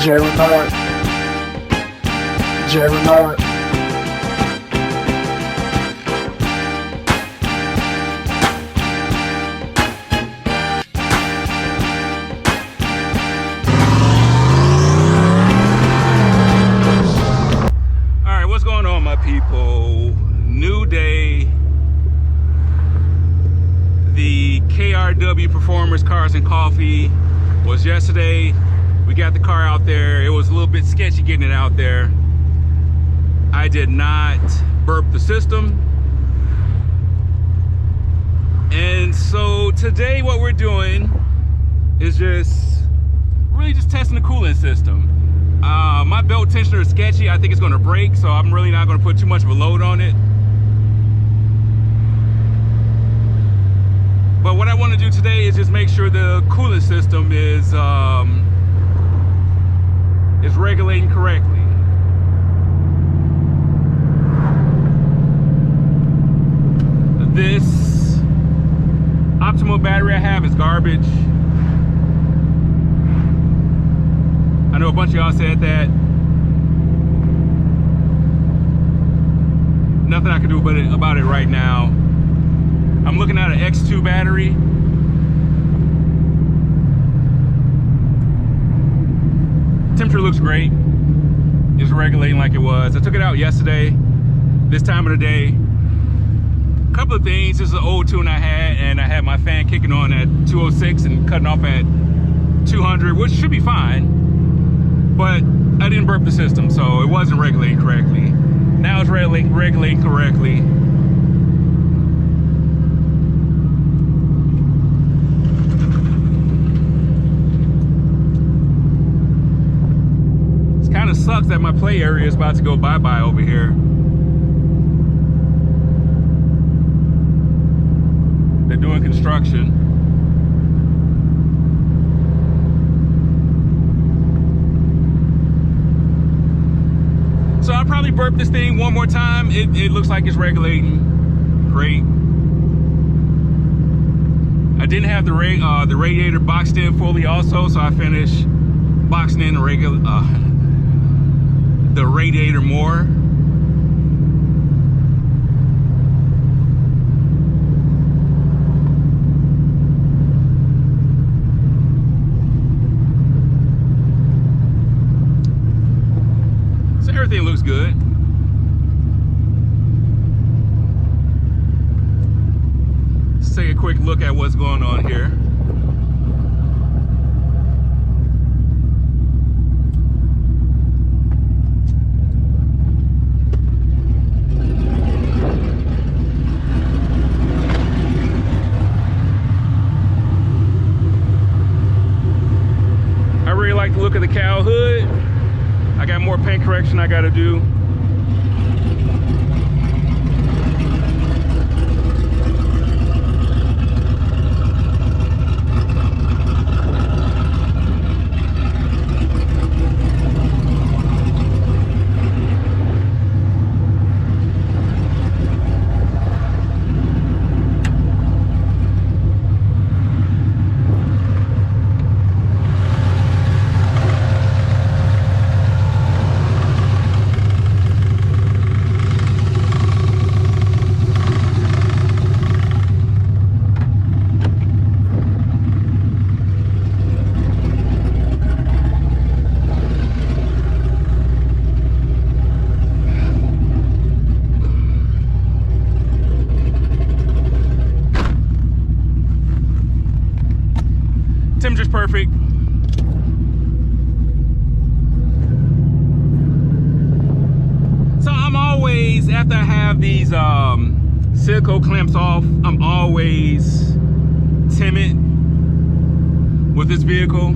Renard. Alright, what's going on, my people? New day. The KRW Performers Cars and Coffee was yesterday. We got the car out there. It was a little bit sketchy getting it out there. I did not burp the system. And so today what we're doing is really just testing the coolant system. My belt tensioner is sketchy. I think it's gonna break, so I'm really not gonna put too much of a load on it. But what I want to do today is just make sure the coolant system is regulating correctly. This optimal battery I have is garbage. I know a bunch of y'all said that. Nothing I can do about it right now. I'm looking at an X2 battery. Temperature looks great. It's regulating like it was. I took it out yesterday, this time of the day. A couple of things. This is an old tune I had my fan kicking on at 206 and cutting off at 200, which should be fine. But I didn't burp the system, so it wasn't regulating correctly. Now it's regulating correctly. Kind of sucks that my play area is about to go bye-bye over here. They're doing construction. So I'll probably burp this thing one more time. It looks like it's regulating great. I didn't have the radiator boxed in fully also, so I finished boxing in the radiator more. So everything looks good. Let's take a quick look at what's going on here. Like the look of the cowl hood. I got more paint correction I gotta do. Temperature's perfect. So I'm always, after I have these silicone clamps off, I'm always timid with this vehicle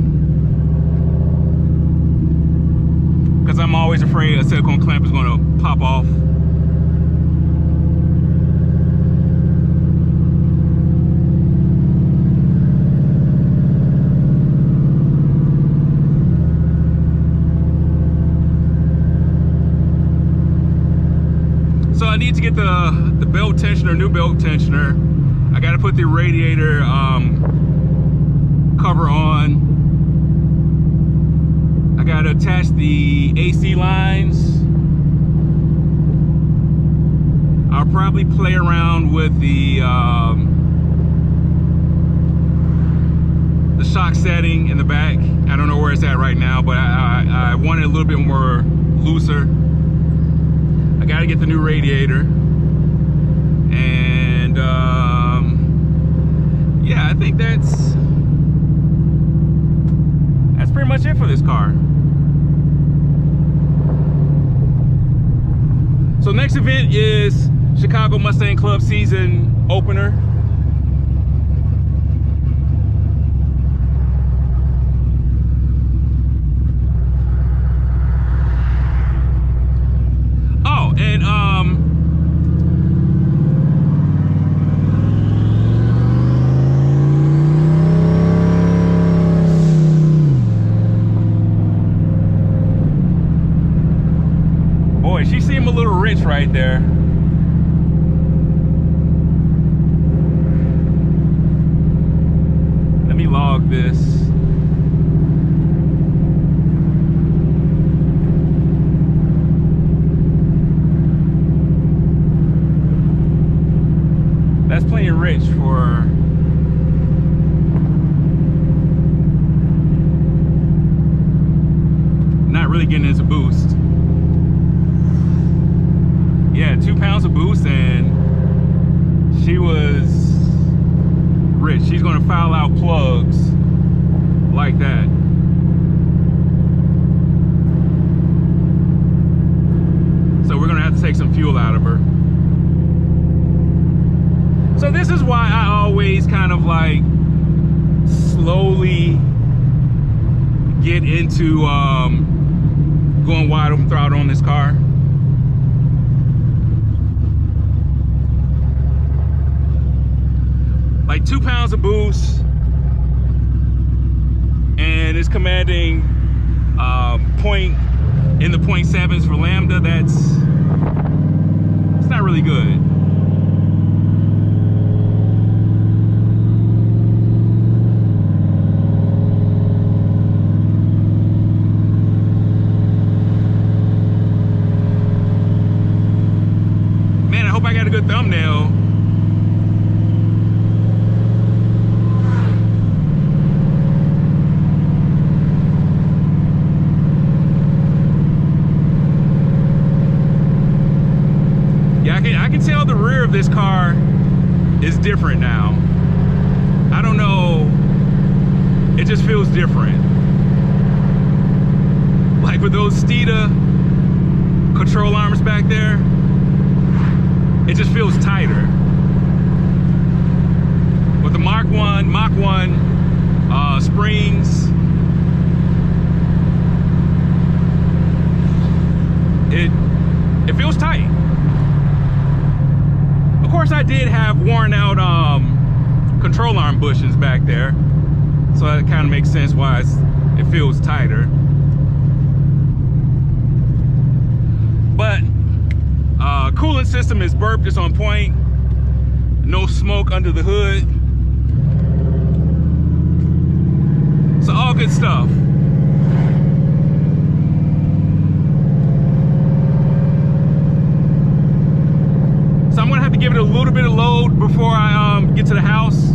because I'm always afraid a silicone clamp is going to pop off. So I need to get the belt tensioner, new belt tensioner. I got to put the radiator cover on. I got to probably play around with the shock setting in the back. I don't know where it's at right now, but I want it a little bit more looser. I got to get the new radiator, and yeah, I think that's pretty much it for this car. So next event is Chicago Mustang Club season opener. Oh, and boy, she seemed a little rich right there. Let me log this. That's plenty rich for not really getting into boost. Yeah, 2 pounds of boost, and she was rich. She's gonna foul out plugs like that. So we're gonna have to take some fuel out of her. So this is why I always kind of like slowly get into going wide open throttle on this car. Like 2 pounds of boost, and it's commanding point in the 0.7s for lambda. It's not really good. Man, I hope I got a good thumbnail. I can tell the rear of this car is different now. I don't know, it just feels different. Like with those Steeda control arms back there, it just feels tighter. With the Mach 1 springs, it feels tight. Of course, I did have worn out control arm bushings back there, so that kind of makes sense why it feels tighter. But coolant system is burped, it's on point. No smoke under the hood. So all good stuff. So I'm gonna have to give it a little bit of load before I get to the house,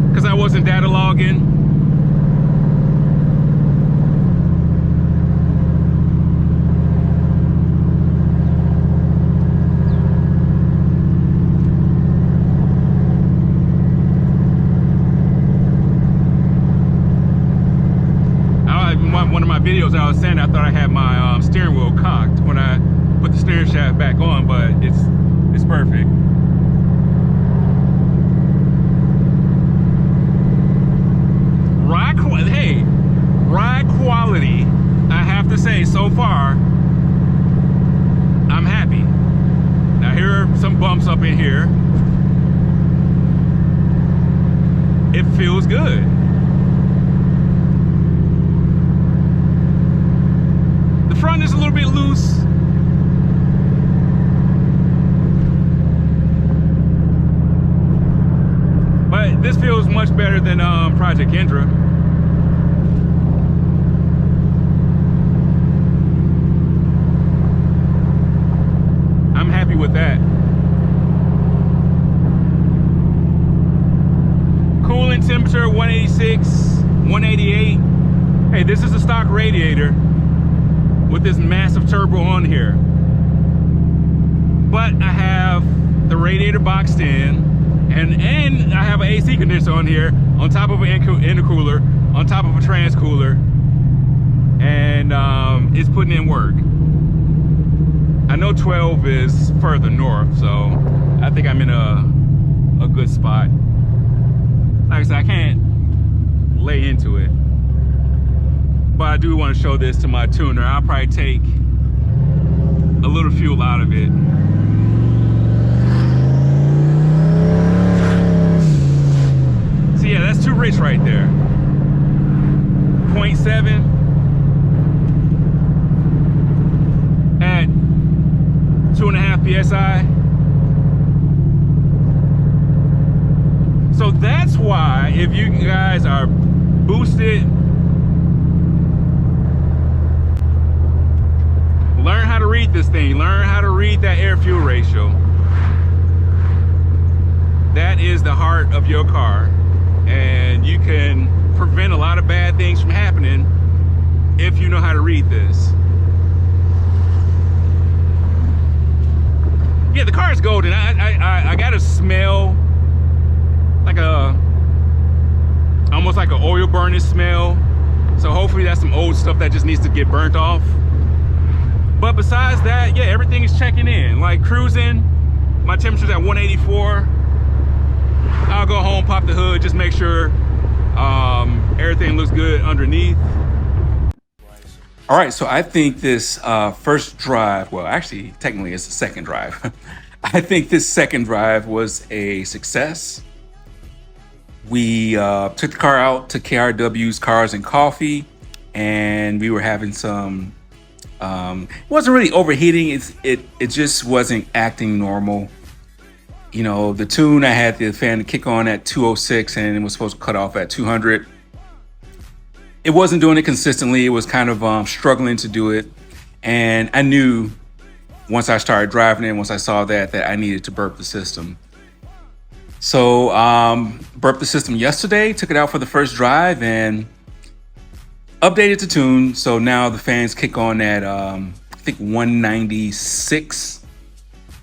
because I wasn't data logging. One of my videos I was saying I thought I had my steering wheel cocked when I put the steering shaft back on, but it's perfect. Ride quality, I have to say, so far, I'm happy. Now here are some bumps up in here. It feels good. The front is a little bit loose. But this feels much better than Project Kendra. I'm happy with that. temperature 186, 188. Hey, this is a stock radiator with this massive turbo on here. But I have the radiator boxed in, and I have an AC condenser on here, on top of an intercooler, on top of a transcooler, and it's putting in work. I know 12 is further north, so I think I'm in a good spot. Like I said, I can't lay into it, but I do want to show this to my tuner. I'll probably take a little fuel out of it. So yeah, that's too rich right there. 0.7 at 2.5 psi. So that's why, if you guys are boosted, learn how to read this thing. Learn how to read that air-fuel ratio. That is the heart of your car, and you can prevent a lot of bad things from happening if you know how to read this. Yeah, the car is golden. I got a smell like almost like an oil burning smell. So hopefully that's some old stuff that just needs to get burnt off. But besides that, yeah, everything is checking in. Like cruising, my temperature's at 184. I'll go home, pop the hood, just make sure everything looks good underneath. All right, so I think this first drive, well, actually, technically it's the second drive. I think this second drive was a success. We took the car out to KRW's Cars and Coffee, and we were having some, it wasn't really overheating. It just wasn't acting normal. You know, the tune, I had the fan to kick on at 206 and it was supposed to cut off at 200. It wasn't doing it consistently. It was kind of struggling to do it. And I knew once I started driving it, once I saw that I needed to burp the system. So burped the system yesterday, took it out for the first drive and updated the tune. So now the fans kick on at I think 196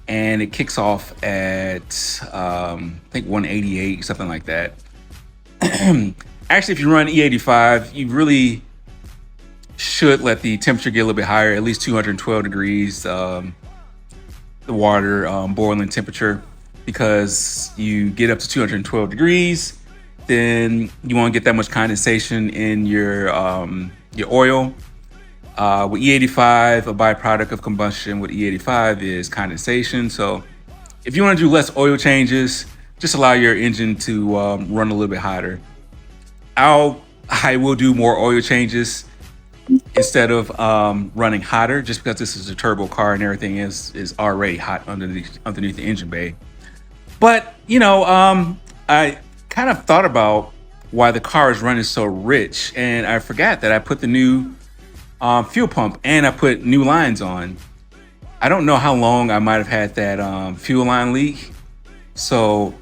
and it kicks off at I think 188, something like that. Actually, if you run E85, you really should let the temperature get a little bit higher, at least 212 degrees, the water boiling temperature, because you get up to 212 degrees, then you won't get that much condensation in your oil. With E85, a byproduct of combustion with E85 is condensation. So if you want to do less oil changes, just allow your engine to run a little bit hotter. I will do more oil changes instead of running hotter, just because this is a turbo car and everything is already hot underneath the engine bay. But you know, I kind of thought about why the car is running so rich, and I forgot that I put the new fuel pump and I put new lines on. I don't know how long I might have had that fuel line leak. So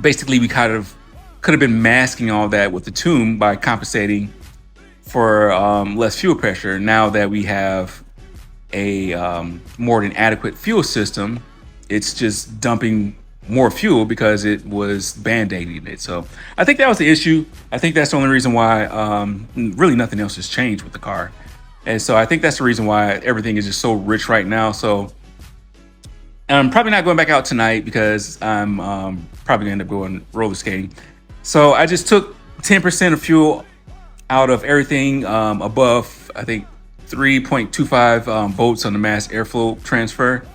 basically we kind of could have been masking all that with the tune by compensating for less fuel pressure. Now that we have a more than adequate fuel system, it's just dumping more fuel because it was band-aiding it. So I think that was the issue. I think that's the only reason why really nothing else has changed with the car. And so I think that's the reason why everything is just so rich right now. So I'm probably not going back out tonight because I'm probably gonna end up going roller skating. So I just took 10% of fuel out of everything above, I think 3.25 volts on the mass airflow transfer.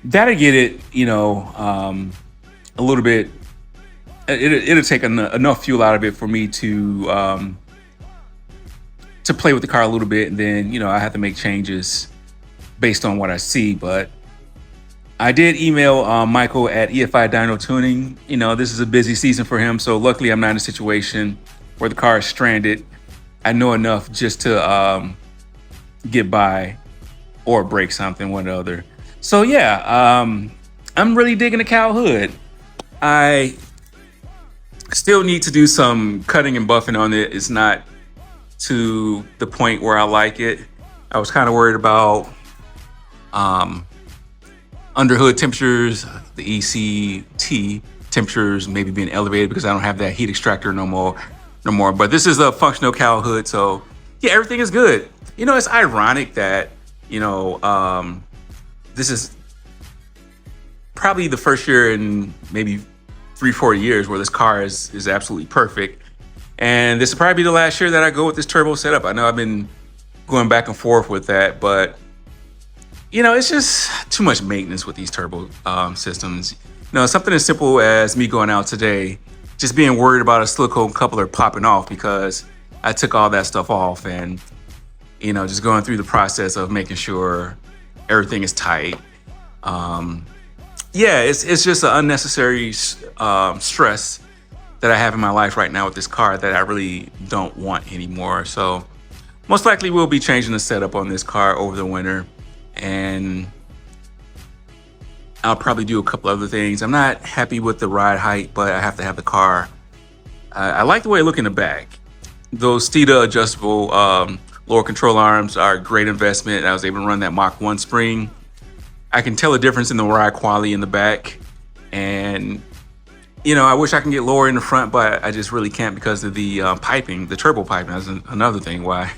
That'll get it, you know, a little bit, it'll take enough fuel out of it for me to play with the car a little bit. And then, you know, I have to make changes based on what I see. But I did email Michael at EFI Dyno Tuning. You know, this is a busy season for him. So luckily I'm not in a situation where the car is stranded. I know enough just to get by or break something, one or the other. So yeah, I'm really digging the cow hood. I Still need to do some cutting and buffing on it. It's not to the point where I like it. I was kind of worried about underhood temperatures, the ECT temperatures maybe being elevated because I don't have that heat extractor no more. But this is a functional cowl hood, so yeah, everything is good. You know, it's ironic that, you know, this is probably the first year in maybe 3-4 years where this car is absolutely perfect. And this will probably be the last year that I go with this turbo setup. I know I've been going back and forth with that, but you know, it's just too much maintenance with these turbo systems. You know, something as simple as me going out today, just being worried about a silicone coupler popping off because I took all that stuff off, and you know, just going through the process of making sure everything is tight. Yeah, it's just an unnecessary stress that I have in my life right now with this car that I really don't want anymore. So most likely we'll be changing the setup on this car over the winter, and I'll probably do a couple other things. I'm not happy with the ride height, but I have to have the car. I like the way I look in the back. Those Steeda adjustable lower control arms are a great investment. I was able to run that Mach 1 spring. I can tell a difference in the ride quality in the back, and you know, I wish I can get lower in the front, but I just really can't because of the piping, the turbo piping. That's another thing why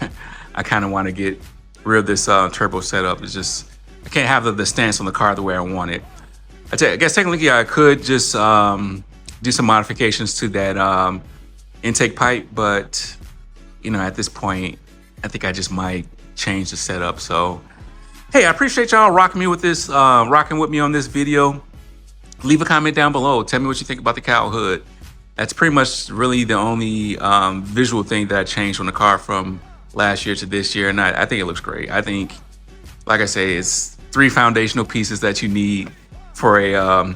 I kind of want to get rid of this turbo setup. It's just, I can't have the stance on the car the way I want it. I guess technically I could just do some modifications to that intake pipe, but you know, at this point, I think I just might change the setup. So, hey, I appreciate y'all rocking with me on this video. Leave a comment down below. Tell me what you think about the cowl hood. That's pretty much really the only visual thing that I changed on the car from last year to this year, and I think it looks great. I think, like I say, it's 3 foundational pieces that you need for a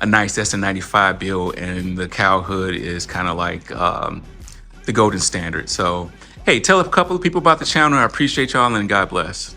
nice SN95 build, and the cowl hood is kind of like the golden standard. So, hey, tell a couple of people about the channel. I appreciate y'all, and God bless.